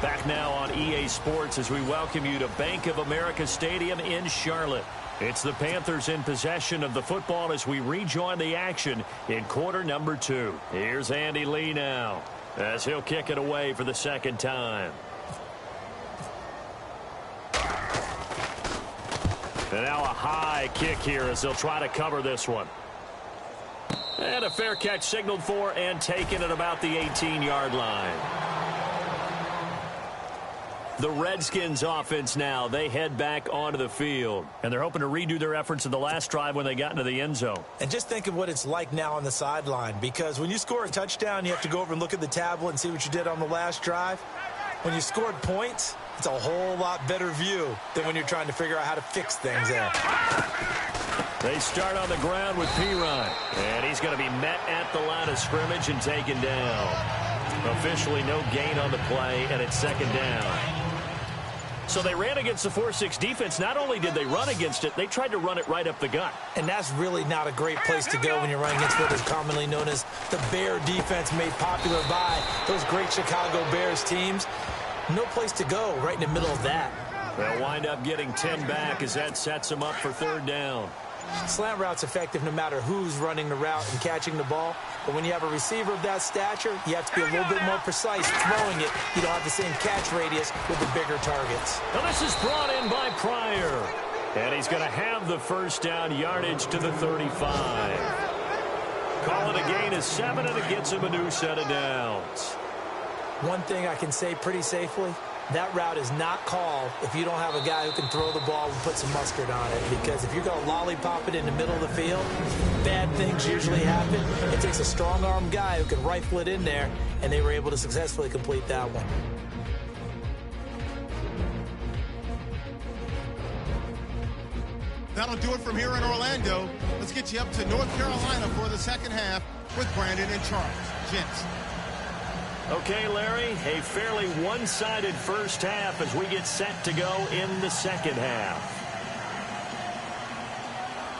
Back now on EA Sports as we welcome you to Bank of America Stadium in Charlotte. It's the Panthers in possession of the football as we rejoin the action in quarter number 2. Here's Andy Lee now as he'll kick it away for the second time. And now a high kick here as they'll try to cover this one. And a fair catch signaled for and taken at about the 18-yard line. The Redskins offense now, they head back onto the field. And they're hoping to redo their efforts in the last drive when they got into the end zone. And just think of what it's like now on the sideline. Because when you score a touchdown, you have to go over and look at the tablet and see what you did on the last drive. When you scored points, it's a whole lot better view than when you're trying to figure out how to fix things there. They start on the ground with Pirine. And he's going to be met at the line of scrimmage and taken down. Officially no gain on the play, and it's second down. So they ran against the 4-6 defense. Not only did they run against it, they tried to run it right up the gut. And that's really not a great place to go when you're running against what is commonly known as the Bear defense, made popular by those great Chicago Bears teams. No place to go right in the middle of that. They'll wind up getting 10 back as that sets them up for third down. Slant route's effective no matter who's running the route and catching the ball. But when you have a receiver of that stature, you have to be a little bit more precise throwing it. You don't have the same catch radius with the bigger targets. Now this is brought in by Pryor. And he's going to have the first down yardage to the 35. Call it a gain of 7, and it gets him a new set of downs. One thing I can say pretty safely, that route is not called if you don't have a guy who can throw the ball and put some mustard on it. Because if you're going to lollipop it in the middle of the field, bad things usually happen. It takes a strong-arm guy who can rifle it in there, and they were able to successfully complete that one. That'll do it from here in Orlando. Let's get you up to North Carolina for the second half with Brandon and Charles. Gents. Okay, Larry, a fairly one-sided first half as we get set to go in the second half.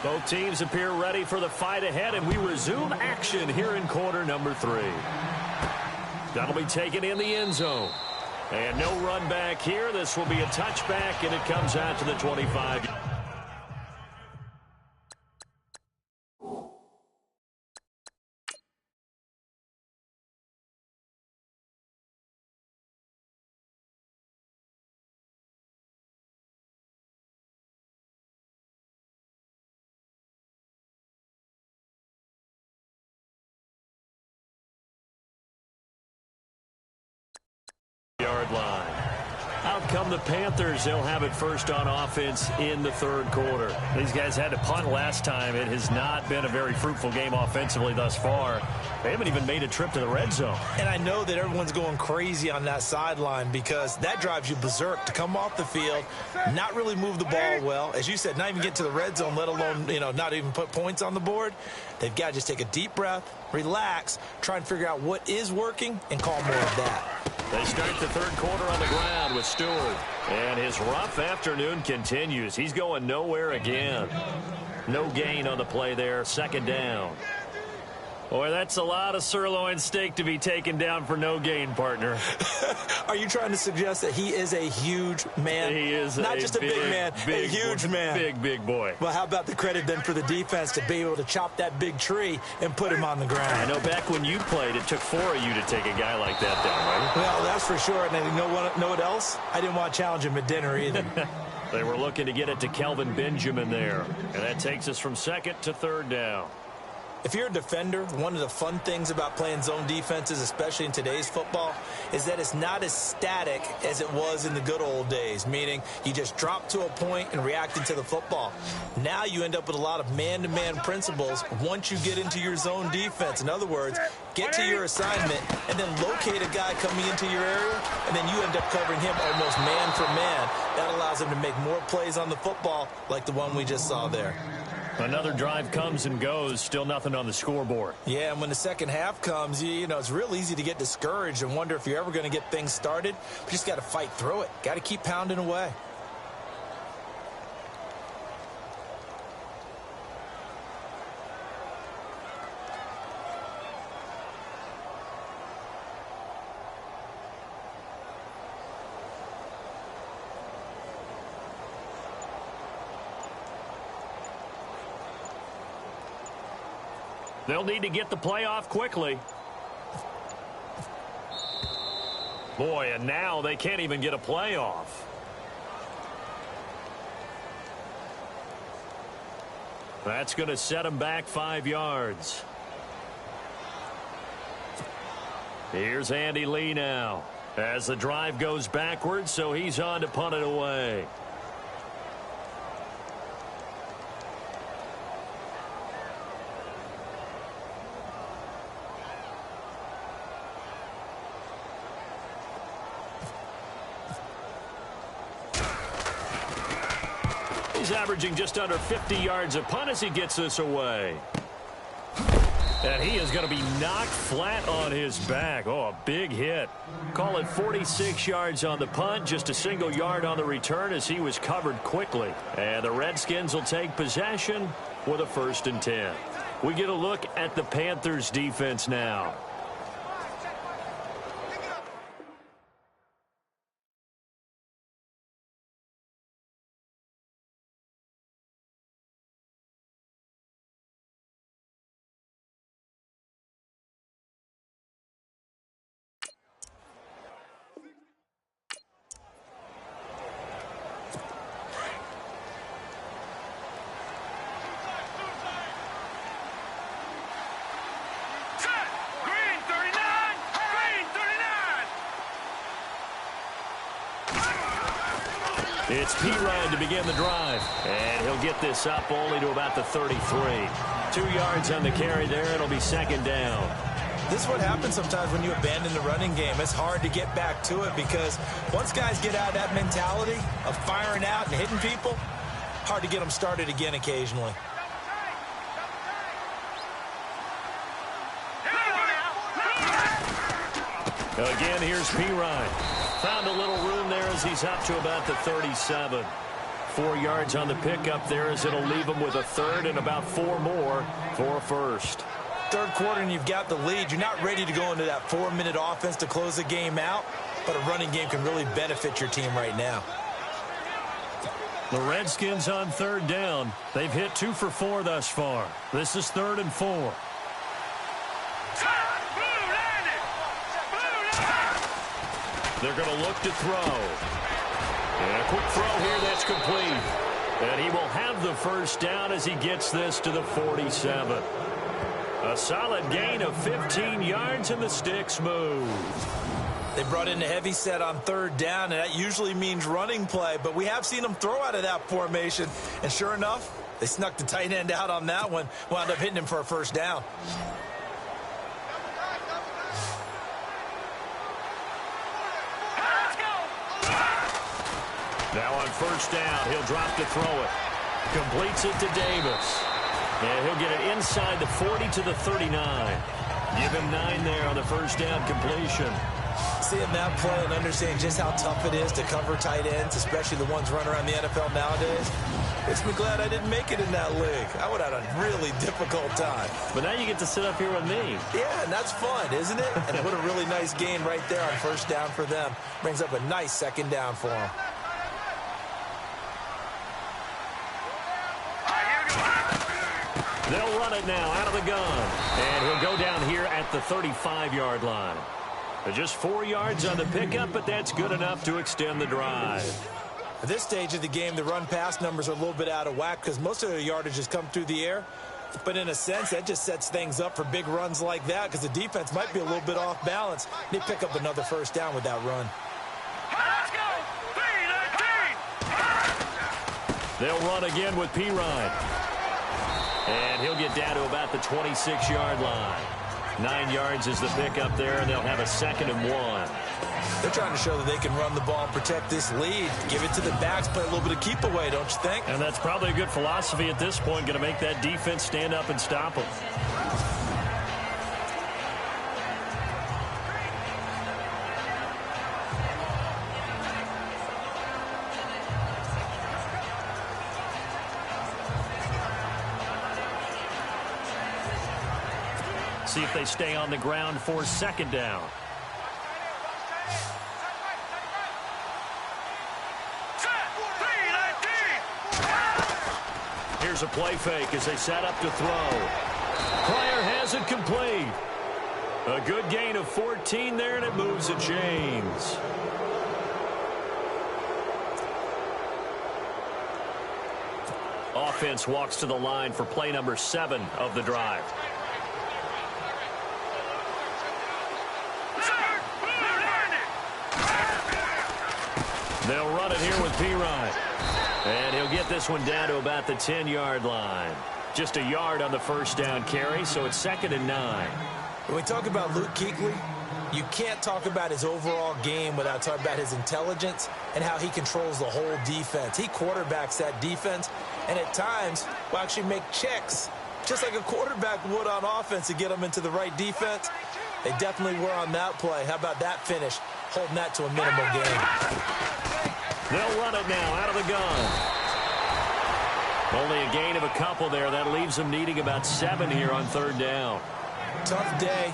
Both teams appear ready for the fight ahead, and we resume action here in quarter number 3. That'll be taken in the end zone. And no run back here. This will be a touchback, and it comes out to the 25. Yard line. Out come the Panthers. They'll have it first on offense in the third quarter. These guys had to punt last time. It has not been a very fruitful game offensively thus far. They haven't even made a trip to the red zone. And I know that everyone's going crazy on that sideline because that drives you berserk to come off the field, not really move the ball well. As you said, not even get to the red zone, let alone, not even put points on the board. They've got to just take a deep breath, relax, try and figure out what is working, and call more of that. They start the third quarter on the ground with Stewart. And his rough afternoon continues. He's going nowhere again. No gain on the play there. Second down. Boy, that's a lot of sirloin steak to be taken down for no gain, partner. Are you trying to suggest that he is a huge man? He is not just a big man, a huge man. Big boy. Well, how about the credit then for the defense to be able to chop that big tree and put him on the ground? I know back when you played, it took 4 of you to take a guy like that down, right? Well, that's for sure. And you know what else? I didn't want to challenge him at dinner either. They were looking to get it to Kelvin Benjamin there. And that takes us from second to third down. If you're a defender, one of the fun things about playing zone defenses, especially in today's football, is that it's not as static as it was in the good old days, meaning you just drop to a point and react into the football. Now you end up with a lot of man-to-man principles once you get into your zone defense. In other words, get to your assignment and then locate a guy coming into your area, and then you end up covering him almost man for man. That allows him to make more plays on the football like the one we just saw there. Another drive comes and goes, still nothing on the scoreboard. Yeah, and when the second half comes, it's real easy to get discouraged and wonder if you're ever going to get things started. You just got to fight through it. Got to keep pounding away. They'll need to get the play off quickly. Boy, and now they can't even get a play off. That's going to set them back 5 yards. Here's Andy Lee now as the drive goes backwards, so he's on to punt it away. He's averaging just under 50 yards a punt as he gets this away. And he is going to be knocked flat on his back. Oh, a big hit. Call it 46 yards on the punt, just a single yard on the return as he was covered quickly. And the Redskins will take possession with a 1st and 10. We get a look at the Panthers defense now. It's P. Ryan to begin the drive. And he'll get this up only to about the 33. 2 yards on the carry there. It'll be 2nd down. This is what happens sometimes when you abandon the running game. It's hard to get back to it because once guys get out of that mentality of firing out and hitting people, hard to get them started again occasionally. Again, here's P. Ryan. Found a little room there as he's up to about the 37. 4 yards on the pickup there as it'll leave him with a 3rd and about 4 more for a 1st. 3rd quarter and you've got the lead. You're not ready to go into that 4-minute offense to close the game out, but a running game can really benefit your team right now. The Redskins on 3rd down. They've hit 2 for 4 thus far. This is 3rd and 4. They're going to look to throw. And a quick throw here that's complete. And he will have the 1st down as he gets this to the 47. A solid gain of 15 yards and the sticks move. They brought in a heavy set on 3rd down, and that usually means running play. But we have seen them throw out of that formation. And sure enough, they snuck the tight end out on that one. Wound up hitting him for a 1st down. Now on 1st down, he'll drop to throw it. Completes it to Davis. And he'll get it inside the 40 to the 39. Give him 9 there on the 1st down completion. Seeing that play and understanding just how tough it is to cover tight ends, especially the ones running around the NFL nowadays, makes me glad I didn't make it in that league. I would have had a really difficult time. But now you get to sit up here with me. Yeah, and that's fun, isn't it? And what a really nice gain right there on 1st down for them. Brings up a nice 2nd down for them. They'll run it now out of the gun. And he'll go down here at the 35-yard line. Just 4 yards on the pickup, but that's good enough to extend the drive. At this stage of the game, the run-pass numbers are a little bit out of whack because most of the yardage has come through the air. But in a sense, that just sets things up for big runs like that because the defense might be a little bit off balance. They pick up another 1st down with that run. Let's go! P-19! They'll run again with P. Ryan. And he'll get down to about the 26-yard line. 9 yards is the pickup there, and they'll have a 2nd and 1. They're trying to show that they can run the ball and protect this lead. Give it to the backs, play a little bit of keep away, don't you think? And that's probably a good philosophy at this point, going to make that defense stand up and stop them. See if they stay on the ground for 2nd down. Here's a play fake as they set up to throw. Pryor has it complete. A good gain of 14 there, and it moves the chains. Offense walks to the line for play number 7 of the drive. They'll run it here with Pirine. And he'll get this one down to about the 10-yard line. Just a yard on the first down carry, so it's 2nd and 9. When we talk about Luke Kuechly, you can't talk about his overall game without talking about his intelligence and how he controls the whole defense. He quarterbacks that defense, and at times will actually make checks, just like a quarterback would on offense to get them into the right defense. They definitely were on that play. How about that finish, holding that to a minimum gain? They'll run it now out of the gun. Only a gain of a couple there. That leaves them needing about 7 here on 3rd down. Tough day,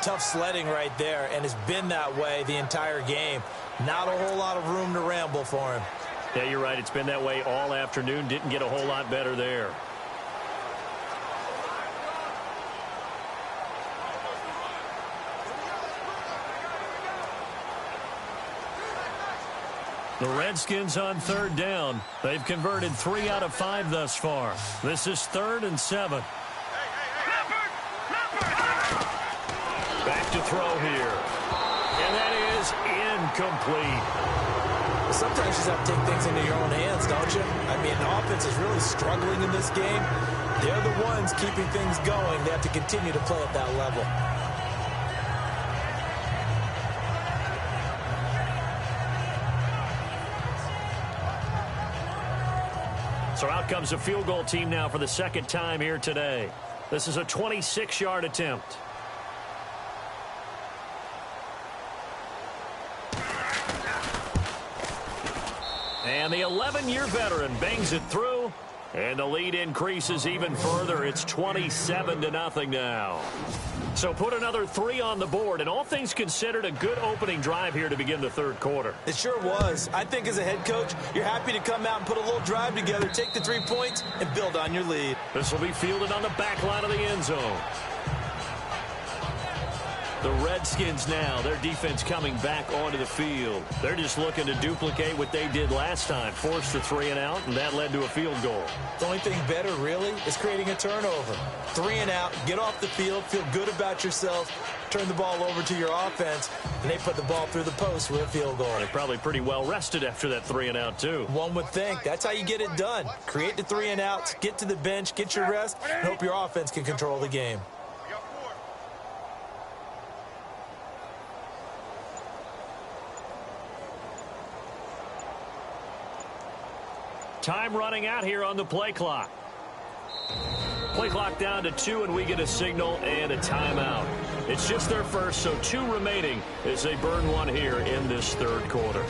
tough sledding right there, and it's been that way the entire game. Not a whole lot of room to ramble for him. Yeah, you're right. It's been that way all afternoon. Didn't get a whole lot better there. The Redskins on 3rd down. They've converted 3 out of 5 thus far. This is 3rd and 7. Back to throw here. And that is incomplete. Sometimes you just have to take things into your own hands, don't you? I mean, the offense is really struggling in this game. They're the ones keeping things going. They have to continue to play at that level. So out comes a field goal team now for the 2nd time here today. This is a 26-yard attempt. And the 11-year veteran bangs it through, and the lead increases even further. It's 27-0 now. So put another 3 on the board, and all things considered, a good opening drive here to begin the 3rd quarter. It sure was. I think as a head coach, you're happy to come out and put a little drive together, take the 3 points, and build on your lead. This will be fielded on the back line of the end zone. The Redskins now, their defense coming back onto the field. They're just looking to duplicate what they did last time, force the 3 and out, and that led to a field goal. The only thing better, really, is creating a turnover. 3 and out, get off the field, feel good about yourself, turn the ball over to your offense, and they put the ball through the post with a field goal. They're probably pretty well rested after that 3 and out, too. One would think. That's how you get it done. Create the 3 and outs, get to the bench, get your rest, and hope your offense can control the game. Time running out here on the play clock. Play clock down to 2, and we get a signal and a timeout. It's just their first, so 2 remaining as they burn 1 here in this 3rd quarter.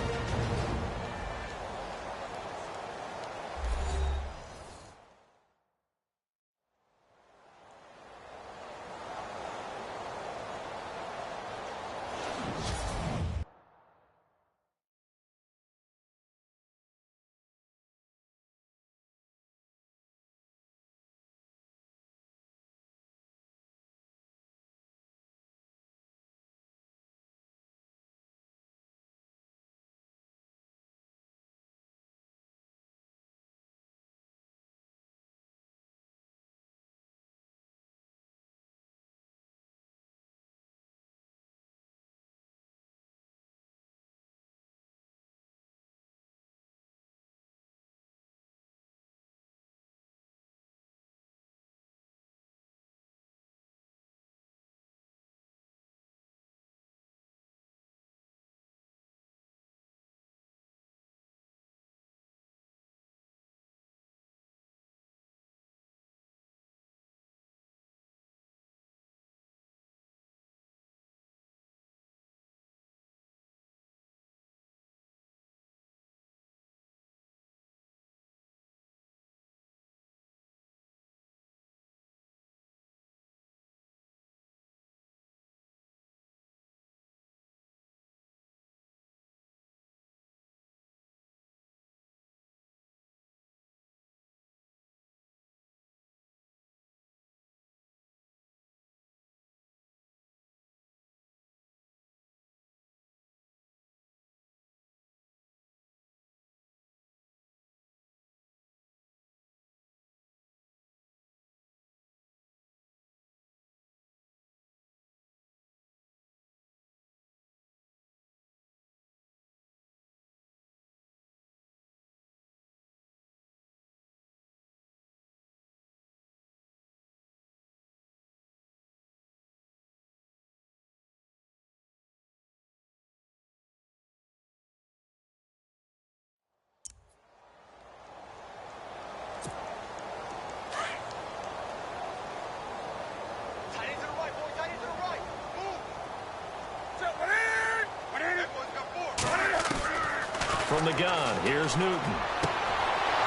from the gun. Here's Newton.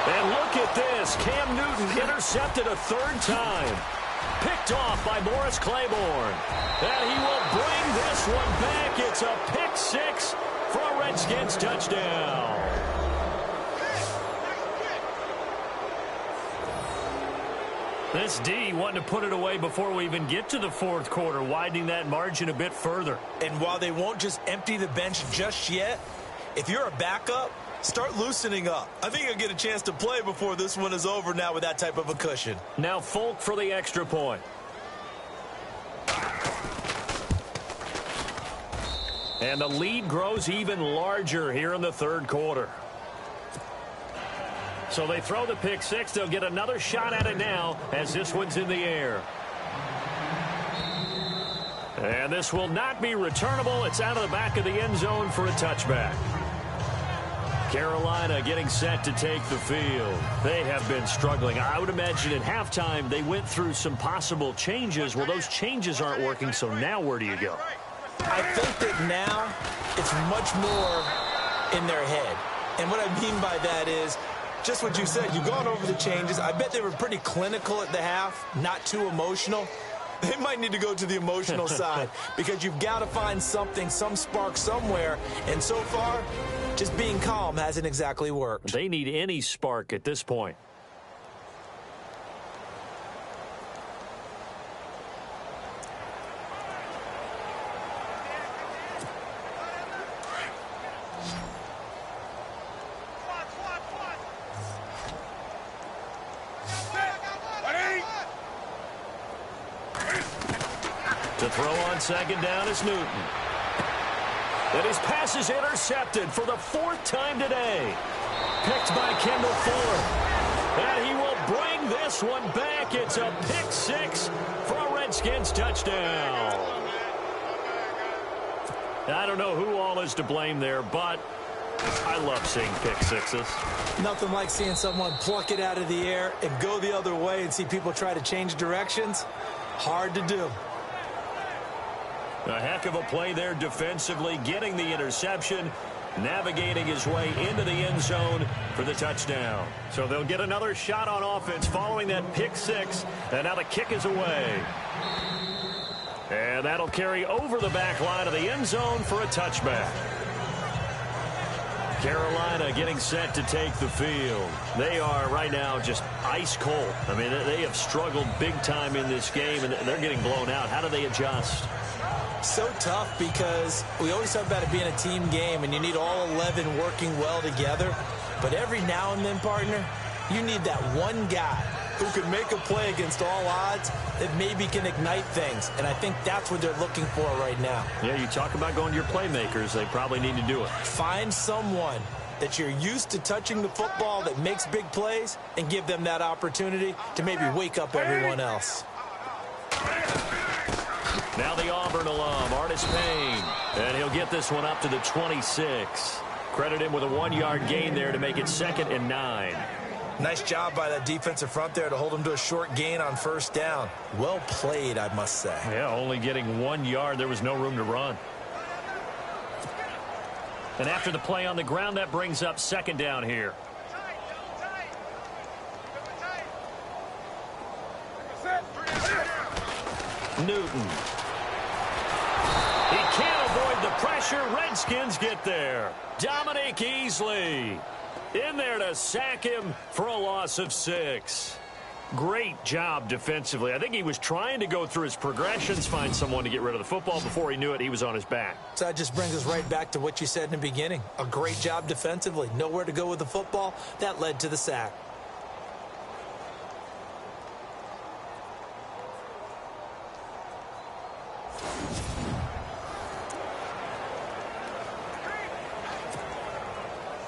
And look at this. Cam Newton intercepted a third time. Picked off by Morris Claiborne. And he will bring this one back. It's a pick six for a Redskins touchdown. This D wanting to put it away before we even get to the fourth quarter, widening that margin a bit further. And while they won't just empty the bench just yet, if you're a backup, start loosening up. I think you'll get a chance to play before this one is over now with that type of a cushion. Now Folk for the extra point. And the lead grows even larger here in the third quarter. So they throw the pick six. They'll get another shot at it now as this one's in the air. And this will not be returnable. It's out of the back of the end zone for a touchback. Carolina getting set to take the field. They have been struggling. I would imagine at halftime they went through some possible changes. Well, those changes aren't working, so now where do you go? I think that now it's much more in their head. And what I mean by that is just what you said. You've gone over the changes. I bet they were pretty clinical at the half, not too emotional. They might need to go to the emotional side because you've got to find something, some spark somewhere. And so far, just being calm hasn't exactly worked. They need any spark at this point. To throw on second down is Newton. And his pass is intercepted for the fourth time today. Picked by Kendall Fuller. And he will bring this one back. It's a pick six for a Redskins touchdown. I don't know who all is to blame there, but I love seeing pick sixes. Nothing like seeing someone pluck it out of the air and go the other way and see people try to change directions. Hard to do. A heck of a play there defensively, getting the interception, navigating his way into the end zone for the touchdown. So they'll get another shot on offense following that pick six, and now the kick is away. And that'll carry over the back line of the end zone for a touchback. Carolina getting set to take the field. They are right now just ice cold. I mean, they have struggled big time in this game, and they're getting blown out. How do they adjust? So tough because we always talk about it being a team game and you need all 11 working well together. But every now and then, partner, you need that one guy who can make a play against all odds that maybe can ignite things. And I think that's what they're looking for right now. Yeah, you talk about going to your playmakers. They probably need to do it. Find someone that you're used to touching the football that makes big plays and give them that opportunity to maybe wake up everyone else. Now the Auburn alum, Artis Payne, and he'll get this one up to the 26. Credit him with a 1-yard gain there to make it 2nd and 9. Nice job by that defensive front there to hold him to a short gain on first down. Well played, I must say. Yeah, only getting 1 yard. There was no room to run. And after the play on the ground, that brings up 2nd down here. Newton. He can't avoid the pressure. Redskins get there. Dominique Easley in there to sack him for a loss of 6. Great job defensively. I think he was trying to go through his progressions, find someone to get rid of the football. Before he knew it, he was on his back. So that just brings us right back to what you said in the beginning. A great job defensively. Nowhere to go with the football. That led to the sack.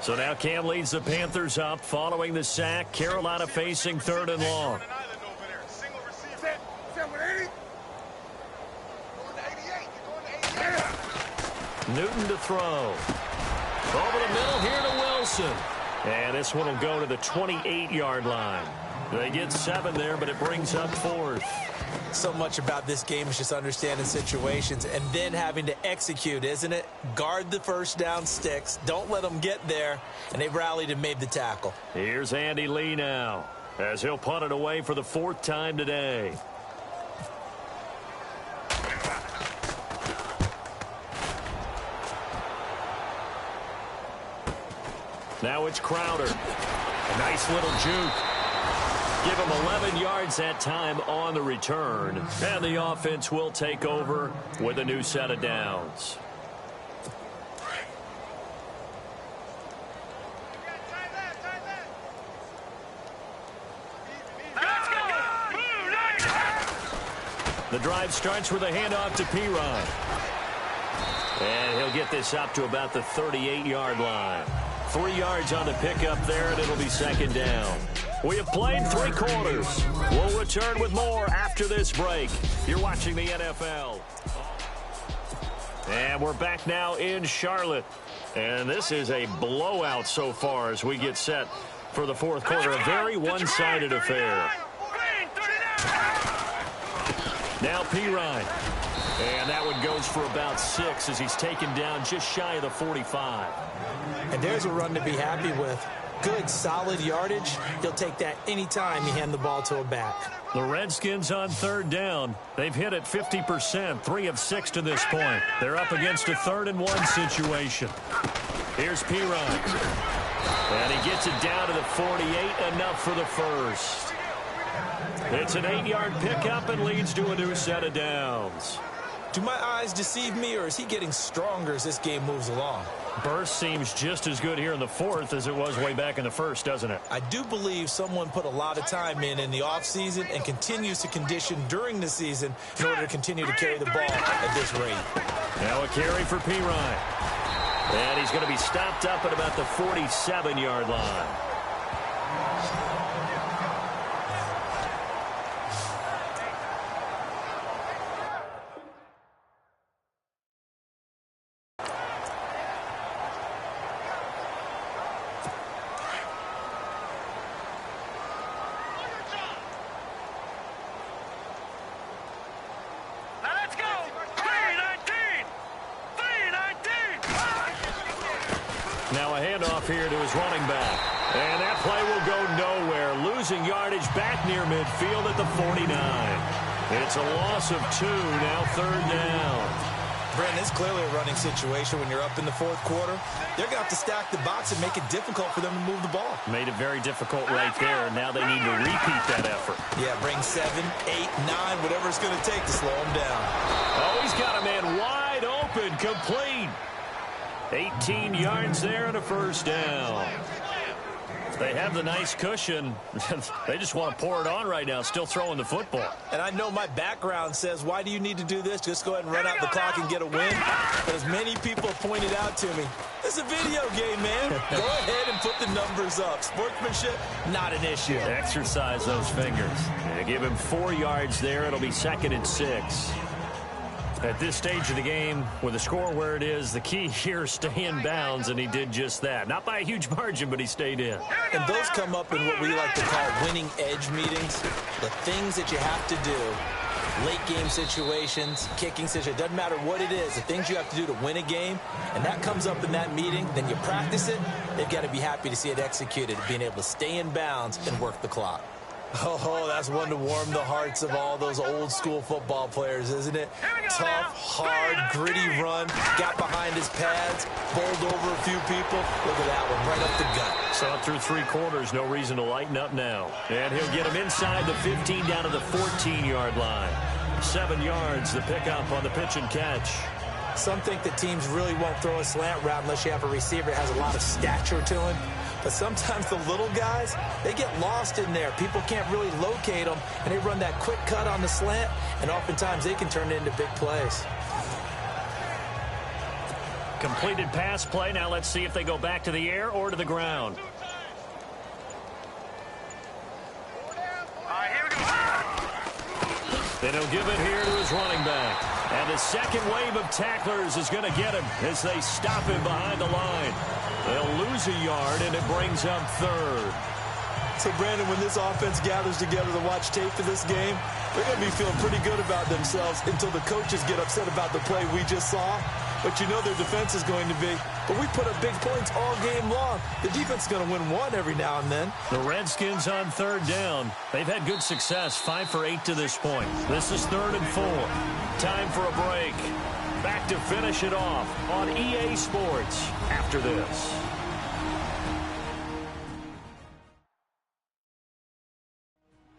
So now Cam leads the Panthers up following the sack. Carolina facing 3rd and long. Newton to throw. Over the middle here to Wilson. And this one will go to the 28-yard line. They get 7 there, but it brings up 4th. So much about this game is just understanding situations and then having to execute, isn't it? Guard the first down sticks. Don't let them get there. And they rallied and made the tackle. Here's Andy Lee now, as he'll punt it away for the 4th time today. Now it's Crowder. A nice little juke. Give him 11 yards that time on the return. And the offense will take over with a new set of downs. The drive starts with a handoff to Pirine. And he'll get this up to about the 38-yard line. 3 yards on the pickup there, and it'll be 2nd down. We have played 3 quarters. We'll return with more after this break. You're watching the NFL. And we're back now in Charlotte. And this is a blowout so far as we get set for the 4th quarter. A very one-sided affair. Now Pirine. And that one goes for about 6 as he's taken down just shy of the 45. And there's a run to be happy with. Good, solid yardage. He'll take that anytime you hand the ball to a back. The Redskins on 3rd down. They've hit it 50%, 3 of 6 to this point. They're up against a 3rd and 1 situation. Here's Pirine. And he gets it down to the 48, enough for the first. It's an 8-yard pickup and leads to a new set of downs. Do my eyes deceive me, or is he getting stronger as this game moves along? Burst seems just as good here in the 4th as it was way back in the 1st, doesn't it? I do believe someone put a lot of time in the offseason and continues to condition during the season in order to continue to carry the ball at this rate. Now a carry for Pirine. And he's going to be stopped up at about the 47-yard line. Now a handoff here to his running back. And that play will go nowhere. Losing yardage back near midfield at the 49. It's a loss of 2, now 3rd down. Brandon, it's clearly a running situation when you're up in the 4th quarter. They're going to have to stack the box and make it difficult for them to move the ball. Made it very difficult right there. Now they need to repeat that effort. Yeah, bring 7, 8, 9, whatever it's going to take to slow him down. Oh, he's got a man wide open, complete. 18 yards there and a 1st down. They have the nice cushion. They just want to pour it on right now, still throwing the football. And I know my background says, why do you need to do this? Just go ahead and run out the clock and get a win. But as many people have pointed out to me, it's a video game, man. Go ahead and put the numbers up. Sportsmanship, not an issue. Exercise those fingers. And give him 4 yards there. It'll be 2nd and 6. At this stage of the game, with the score where it is, the key here is stay in bounds, and he did just that. Not by a huge margin, but he stayed in. And those come up in what we like to call winning edge meetings. The things that you have to do, late game situations, kicking situations, doesn't matter what it is, the things you have to do to win a game, and that comes up in that meeting, then you practice it, they've got to be happy to see it executed, being able to stay in bounds and work the clock. Oh, that's one to warm the hearts of all those old-school football players, isn't it? Tough, hard, gritty run, got behind his pads, bowled over a few people. Look at that one, right up the gut. Saw it through 3 quarters, no reason to lighten up now. And he'll get him inside the 15 down to the 14-yard line. 7 yards, the pickup on the pitch and catch. Some think that teams really won't throw a slant route unless you have a receiver that has a lot of stature to him. But sometimes the little guys, they get lost in there. People can't really locate them, and they run that quick cut on the slant, and oftentimes they can turn it into big plays. Completed pass play. Now let's see if they go back to the air or to the ground. Then he'll give it here to his running back. And the second wave of tacklers is going to get him as they stop him behind the line. They'll lose a yard, and it brings up 3rd. So, Brandon, when this offense gathers together to watch tape for this game, they're going to be feeling pretty good about themselves until the coaches get upset about the play we just saw. But you know their defense is going to be. But we put up big points all game long. The defense is going to win one every now and then. The Redskins on third down. They've had good success, 5 for 8 to this point. This is 3rd and 4. Time for a break. Back to finish it off on EA Sports after this.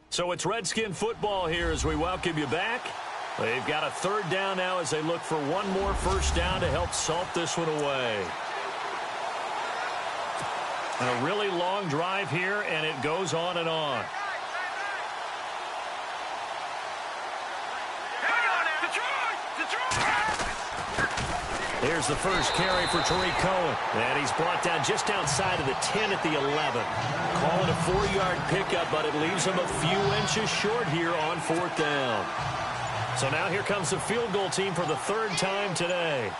So it's Redskin football here as we welcome you back. They've got a 3rd down now as they look for one more first down to help salt this one away. A really long drive here, and it goes on and on. Here's the first carry for Tariq Cohen. And he's brought down just outside of the 10 at the 11. Call it a 4-yard pickup, but it leaves him a few inches short here on 4th down. So now here comes the field goal team for the 3rd time today.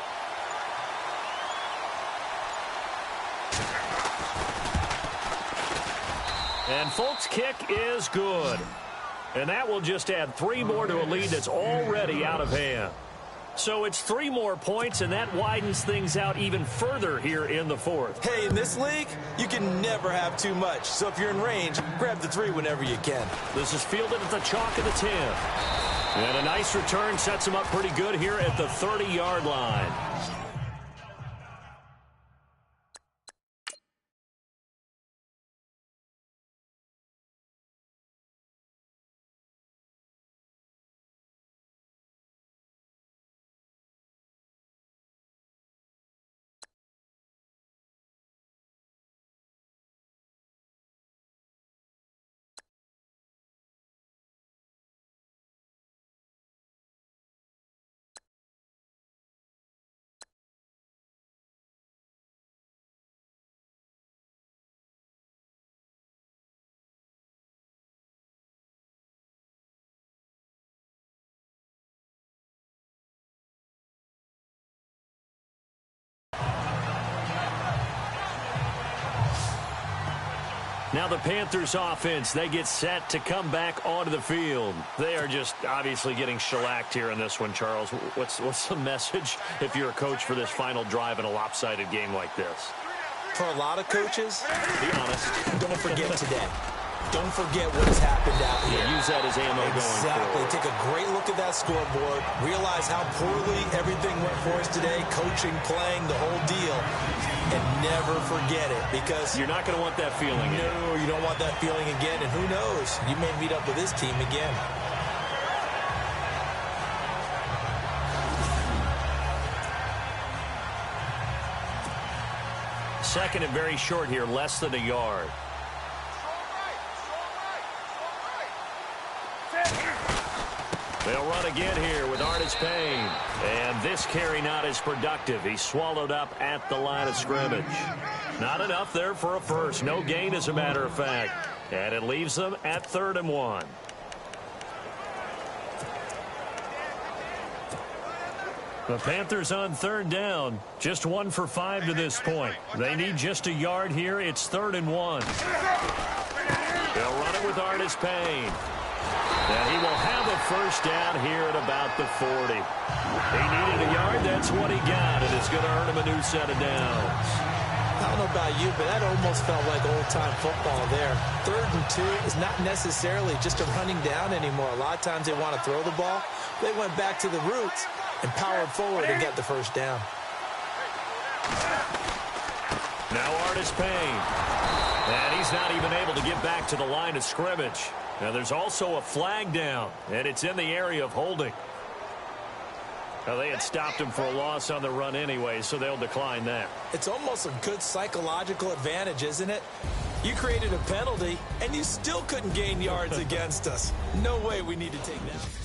And Folt's kick is good. And that will just add 3 more to a lead that's already out of hand. So it's 3 more points, and that widens things out even further here in the 4th. Hey, in this league, you can never have too much. So if you're in range, grab the 3 whenever you can. This is fielded at the chalk of the 10. And a nice return sets him up pretty good here at the 30-yard line. Now the Panthers offense, they get set to come back onto the field. They are just obviously getting shellacked here in this one, Charles. What's the message if you're a coach for this final drive in a lopsided game like this? For a lot of coaches, be honest, don't forget today. Don't forget what has happened out here. Yeah, use that as ammo going forward. Exactly. Take a great look at that scoreboard. Realize how poorly everything went for us today. Coaching, playing, the whole deal. And never forget it, because you're not going to want that feeling again. No, you don't want that feeling again. And who knows? You may meet up with this team again. Second and very short here, less than a yard. They'll run again here with Artis Payne. And this carry not as productive. He's swallowed up at the line of scrimmage. Not enough there for a first. No gain, as a matter of fact. And it leaves them at 3rd and 1. The Panthers on 3rd down. Just 1 for 5 to this point. They need just a yard here. It's 3rd and 1. They'll run it with Artis Payne. And he will have a first down here at about the 40. He needed a yard. That's what he got. And it's going to earn him a new set of downs. I don't know about you, but that almost felt like old-time football there. 3rd and 2 is not necessarily just a running down anymore. A lot of times they want to throw the ball. They went back to the roots and powered forward and got the first down. Now Artis Payne. And he's not even able to get back to the line of scrimmage. Now there's also a flag down, and it's in the area of holding. Now they had stopped him for a loss on the run anyway, so they'll decline that. It's almost a good psychological advantage, isn't it? You created a penalty, and you still couldn't gain yards against us. No way we need to take that.